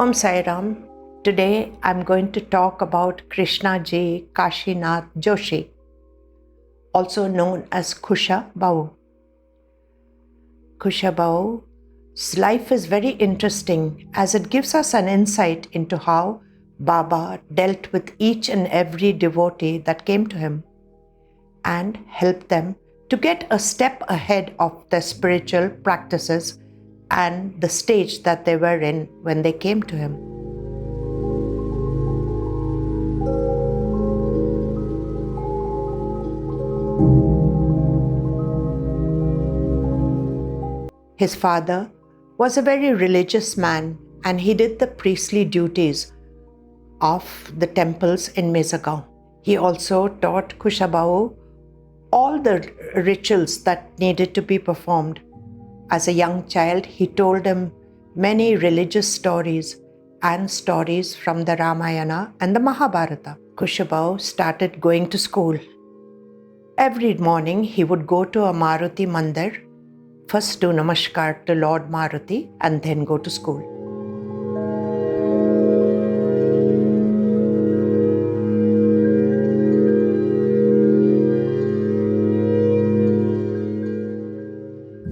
Om Sai Ram. Today I'm going to talk about Krishnaji Kashinath Joshi, also known as Kusha Bhau. Kusha Bhau's life is very interesting as it gives us an insight into how Baba dealt with each and every devotee that came to him and helped them to get a step ahead of their spiritual practices and the stage that they were in when they came to him. His father was a very religious man and he did the priestly duties of the temples in Mezagaon. He also taught Kusha Bhau all the rituals that needed to be performed. As a young child, he told him many religious stories and stories from the Ramayana and the Mahabharata. Kusha Bhau started going to school. Every morning, he would go to a Maruti Mandir, first do Namaskar to Lord Maruti and then go to school.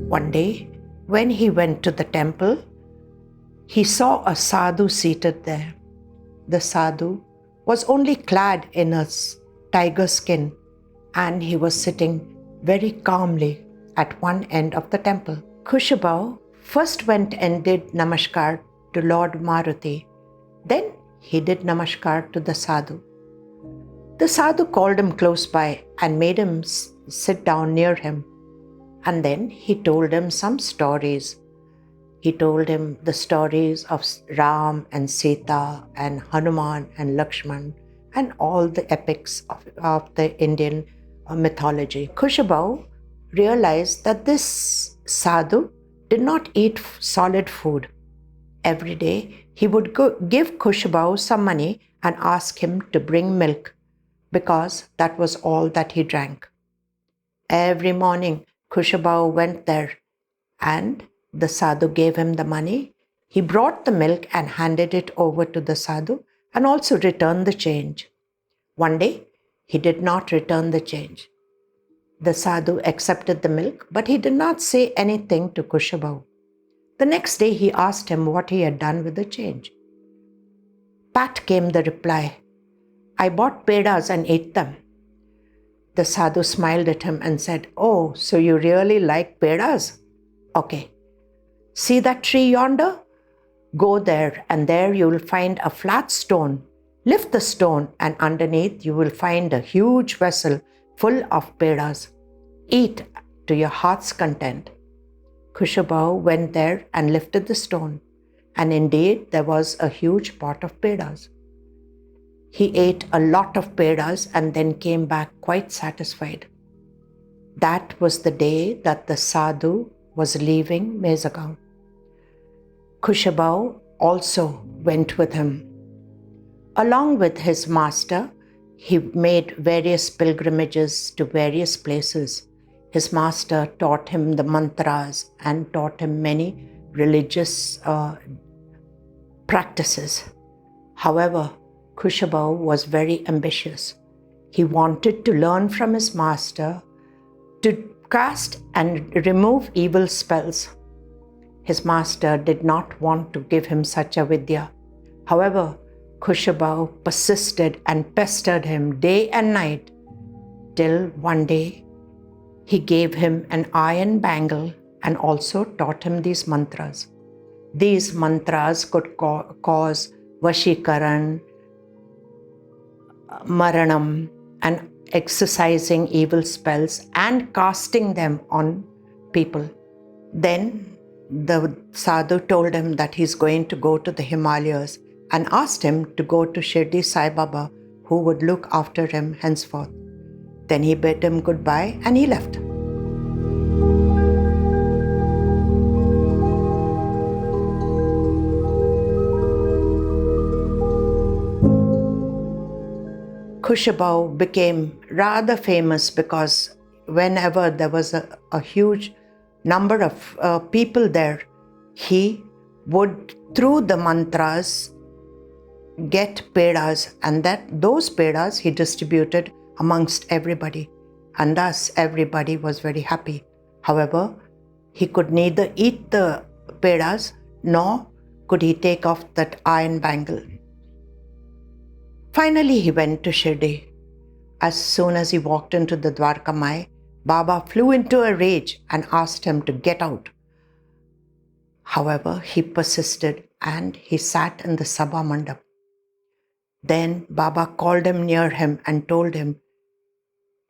One day, when he went to the temple, he saw a sadhu seated there. The sadhu was only clad in a tiger skin and he was sitting very calmly at one end of the temple. Kusha Bhau first went and did Namaskar to Lord Maruti. Then he did Namaskar to the sadhu. The sadhu called him close by and made him sit down near him. And then he told him some stories. He told him the stories of Ram and Sita and Hanuman and Lakshman and all the epics of the Indian mythology. Kusha Bhau realized that this sadhu did not eat solid food. Every day he would give Kusha Bhau some money and ask him to bring milk because that was all that he drank. Every morning Kusha Bhau went there and the sadhu gave him the money. He brought the milk and handed it over to the sadhu and also returned the change. One day, he did not return the change. The sadhu accepted the milk, but he did not say anything to Kusha Bhau. The next day, he asked him what he had done with the change. Pat came the reply, "I bought Pedhas and ate them." The sadhu smiled at him and said, "Oh, so you really like Pedhas? Okay. See that tree yonder? Go there and there you will find a flat stone. Lift the stone and underneath you will find a huge vessel full of Pedhas. Eat to your heart's content." Kusha Bhau went there and lifted the stone. And indeed there was a huge pot of Pedhas. He ate a lot of Pedhas and then came back quite satisfied. That was the day that the sadhu was leaving Mezagaon. Kusha Bhau also went with him. Along with his master, he made various pilgrimages to various places. His master taught him the mantras and taught him many religious practices. However, Kusha Bhau was very ambitious. He wanted to learn from his master to cast and remove evil spells. His master did not want to give him such a vidya. However, Kusha Bhau persisted and pestered him day and night till one day he gave him an iron bangle and also taught him these mantras. These mantras could cause Vashikaran, Maranam, and exercising evil spells and casting them on people. Then the sadhu told him that he's going to go to the Himalayas and asked him to go to Shirdi Sai Baba, who would look after him henceforth. Then he bid him goodbye and he left. Kusha Bhau became rather famous because whenever there was a huge number of people there, he would, through the mantras, get Pedhas, and those Pedhas he distributed amongst everybody. And thus everybody was very happy. However, he could neither eat the Pedhas nor could he take off that iron bangle. Finally, he went to Shirdi. As soon as he walked into the Dwarka Mai, Baba flew into a rage and asked him to get out. However, he persisted and he sat in the Sabha Mandap. Then Baba called him near him and told him,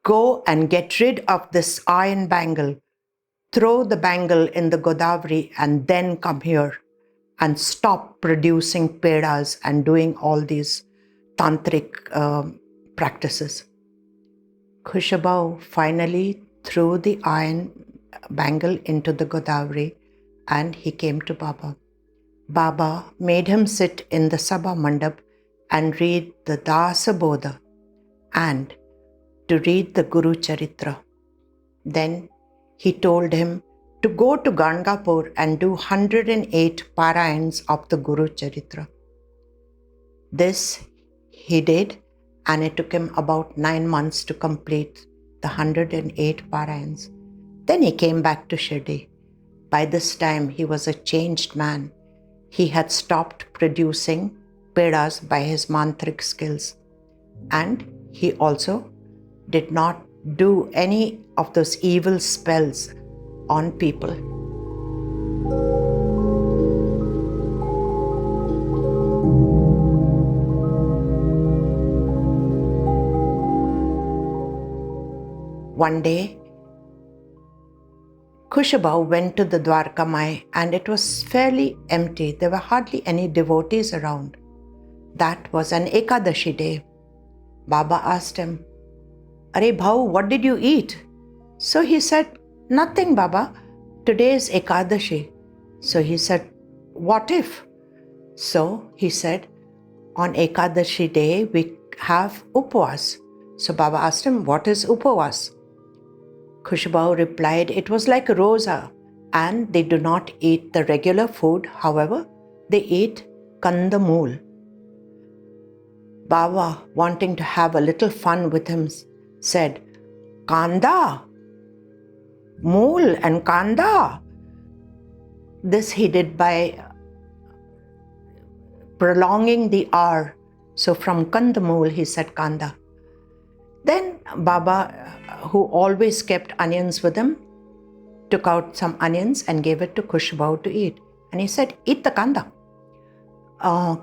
"Go and get rid of this iron bangle. Throw the bangle in the Godavari and then come here and stop producing Pedhas and doing all these tantric practices." Kusha Bhau finally threw the iron bangle into the Godavari and he came to Baba. Baba made him sit in the Sabha Mandap and read the Dasa Bodha and to read the Guru Charitra. Then he told him to go to Gangapur and do 108 parayans of the Guru Charitra. This he did, and it took him about 9 months to complete the 108 parayans. Then he came back to Shirdi. By this time, he was a changed man. He had stopped producing Pedhas by his mantric skills. And he also did not do any of those evil spells on people. One day, Kusha Bhau went to the Dwarka Mai and it was fairly empty. There were hardly any devotees around. That was an Ekadashi day. Baba asked him, "Are Bhau, what did you eat?" So he said, "Nothing, Baba. Today is Ekadashi." So he said, "What if?" So he said, "On Ekadashi day, we have Upavas." So Baba asked him, "What is Upavas?" Kusha Bhau replied, "It was like a rosa, and they do not eat the regular food. However, they eat kandamool." Baba, wanting to have a little fun with him, said, "Kanda, mool and kanda." This he did by prolonging the R. So from kandamool, he said kanda. Then Baba, who always kept onions with him, took out some onions and gave it to Kusha Bhau to eat. And he said, "Eat the kanda."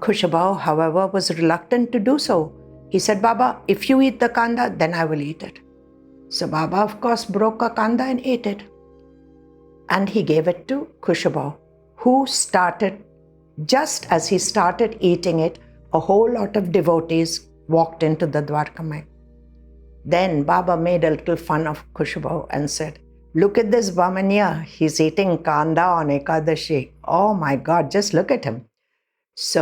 Kusha Bhau, however, was reluctant to do so. He said, "Baba, if you eat the kanda, then I will eat it." So Baba, of course, broke a kanda and ate it. And he gave it to Kusha Bhau, who started, just as he started eating it, a whole lot of devotees walked into the Dwarka Mai. Then Baba made a little fun of Kusha Bhau and said, "Look at this Vamanya, he's eating kanda on Ekadashi. Oh my God, just look at him." So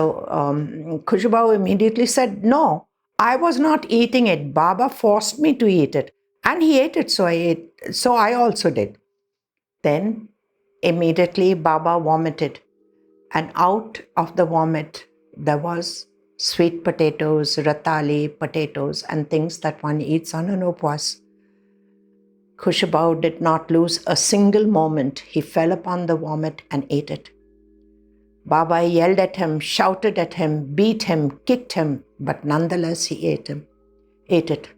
Kusha Bhau immediately said, "No, I was not eating it. Baba forced me to eat it. And he ate it, so I also did." Then immediately Baba vomited. And out of the vomit, there was sweet potatoes, ratali, potatoes, and things that one eats on an upvas. Kusha Bhau did not lose a single moment. He fell upon the vomit and ate it. Baba yelled at him, shouted at him, beat him, kicked him, but nonetheless he ate it.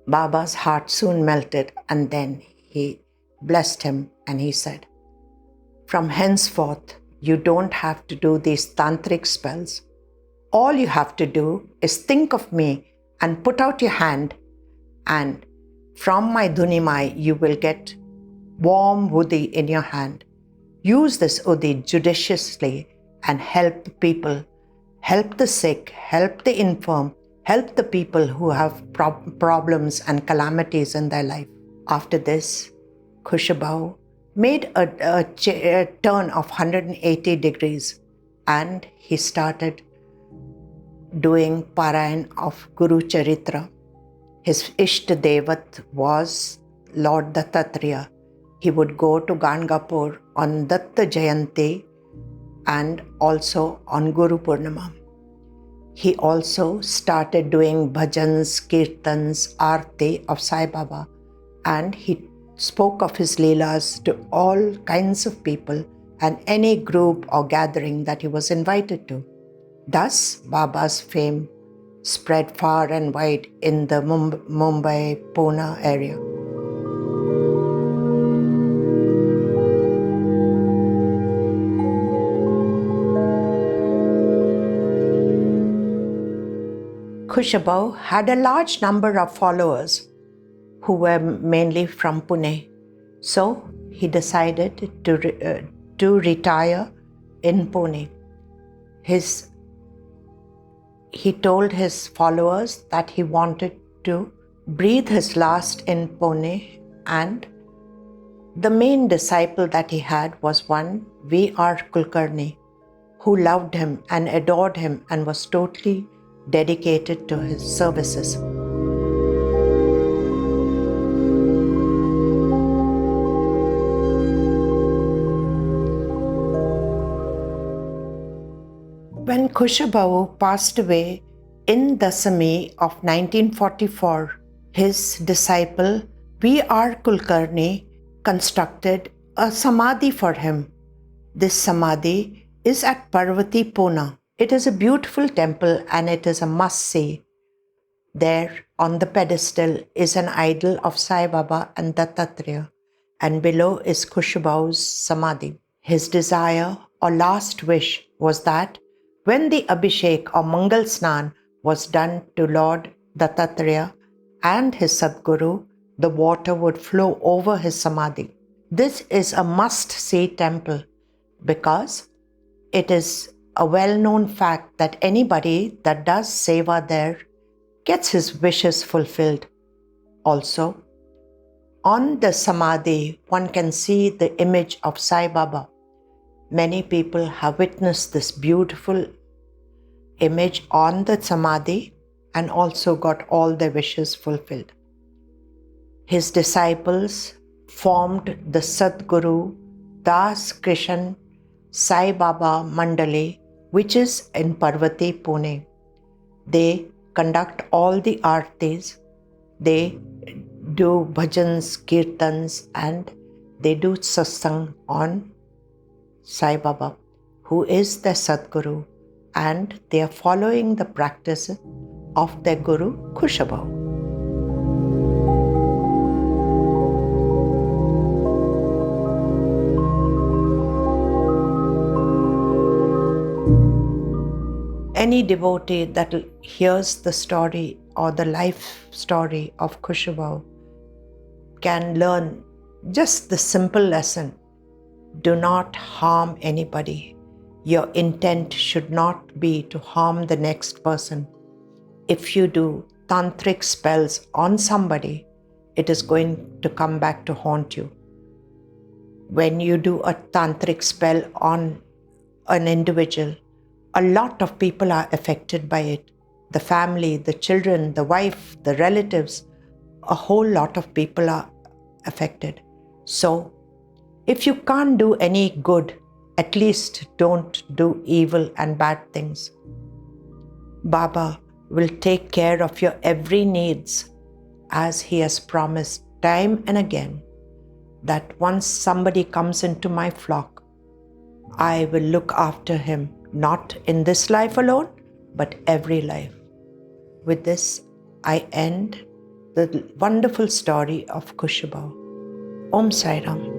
Baba's heart soon melted, and then he blessed him and he said, "From henceforth, you don't have to do these tantric spells. All you have to do is think of me and put out your hand, and from My Dhuni Mai, you will get warm udhi in your hand. Use this udhi judiciously and help people, help the sick, help the infirm, help the people who have problems and calamities in their life." After this, Kusha Bhau made a turn of 180 degrees and he started doing Parayan of Guru Charitra. His Ishta Devat was Lord Dattatreya. He would go to Gangapur on Datta Jayanti and also on Guru Purnima. He also started doing bhajans, kirtans, arti of Sai Baba, and he spoke of his leelas to all kinds of people and any group or gathering that he was invited to. Thus, Baba's fame spread far and wide in the Mumbai, Pune area. Kusha Bhau had a large number of followers who were mainly from Pune. So he decided to retire in Pune. He told his followers that he wanted to breathe his last in Pune, and the main disciple that he had was one V.R. Kulkarni, who loved him and adored him and was totally dedicated to his services. When Kusha Bhau passed away in Dasami of 1944, his disciple V.R. Kulkarni constructed a Samadhi for him. This Samadhi is at Parvati, Pune. It is a beautiful temple and it is a must-see. There on the pedestal is an idol of Sai Baba and Dattatreya, and below is Kusha Bhau's Samadhi. His desire or last wish was that when the Abhishek or Mangal Snan was done to Lord Dattatreya and his Sadguru, the water would flow over his Samadhi. This is a must-see temple because it is a well-known fact that anybody that does seva there gets his wishes fulfilled. Also, on the Samadhi, one can see the image of Sai Baba. Many people have witnessed this beautiful image on the Samadhi and also got all their wishes fulfilled. His disciples formed the Sadguru Das Krishan Sai Baba Mandali, which is in Parvati, Pune. They conduct all the artis, they do bhajans, kirtans, and they do satsang on Sai Baba, who is their Sadguru, and they are following the practices of their Guru Kusha Bhau. Any devotee that hears the story or the life story of Kusha Bhau can learn just the simple lesson: do not harm anybody. Your intent should not be to harm the next person. If you do tantric spells on somebody, it is going to come back to haunt you. When you do a tantric spell on an individual, a lot of people are affected by it. The family, the children, the wife, the relatives, a whole lot of people are affected. So, if you can't do any good, at least don't do evil and bad things. Baba will take care of your every needs, as he has promised time and again that once somebody comes into my flock, I will look after him, not in this life alone, but every life. With this, I end the wonderful story of Kusha Bhau. Om Sai Ram.